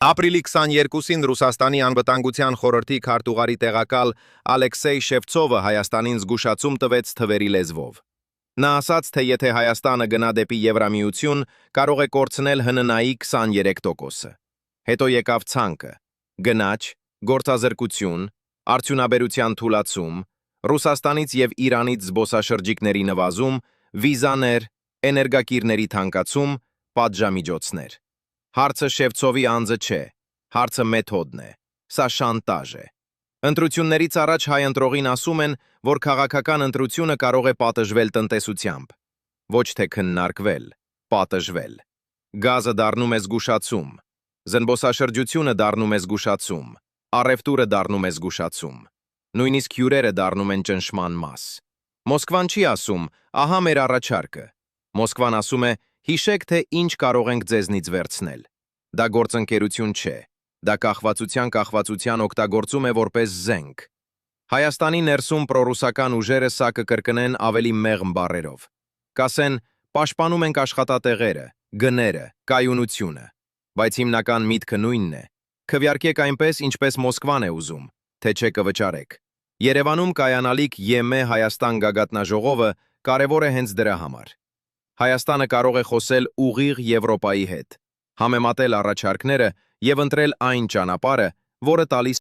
Ապրիլի 22-ին Ռուսաստանի անվտանգության խորհրդի քարտուղարի տեղակալ Ալեքսեյ Շևցովը Հայաստանին զգուշացում տվեց թվերի լեզվով։ Նա ասաց, թե եթե Հայաստանը գնա դեպի Եվրամիություն, կարող է կորցնել ՀՆՆ-ի 23%-ը։ Հետո եկավ ցանկը՝ գնաճ, գործազրկություն, արդյունաբերության թուլացում, Ռուսաստանից և Իրանից զբոսաշրջիկների նվազում, վիզաներ, էներգակիրների թանկացում, պատժամիջոցներ։ Հարցը Շևցովի անձը չէ, հարցը մեթոդն է, սա շանտաժ է։ Ընտրություններից առաջ հայ ընտրողին ասում են, որ քաղաքական ընտրությունը կարող է պատժվել տնտեսությամբ, ոչ թե քննարկվել, պատժվել։ Գազը դառնում է զգուշացում, զբոսաշրջությունը դառնում է զգուշացում, առևտուրը դառնում է զգուշացում, նույնիսկ հյուրերը դառնում են ճնշման մաս։ Մոսկվան չի ասում, ահա մեր առաջարկը։ Մոսկվան ասում է, հիշեք, թե ինչ կարող ենք ձեզնից վերցնել։ Դա գործընկերություն չէ, դա կախվածության օգտագործում է որպես զենք։ Հայաստանի ներսում պրոռուսական ուժերը սա կկրկնեն ավելի մեղմ բառերով։ Կասեն, պաշտպանում ենք աշխատատեղերը, գները, կայունությունը, բայց հիմնական միտքը նույնն է։ Քվեարկեք այնպես, ինչպես Մոսկվան է ուզում, թե չէ կվճարեք։ Երևանում կայանալիք ԵՄ Հայաստան գագաթնաժողովը կարևոր է հենց դրա համար։ Հայաստանը կարող է խոսել ուղիղ Եվրոպայի հետ, համեմատել առաջարկները և ընտրել այն ճանապարհը, որը տալիս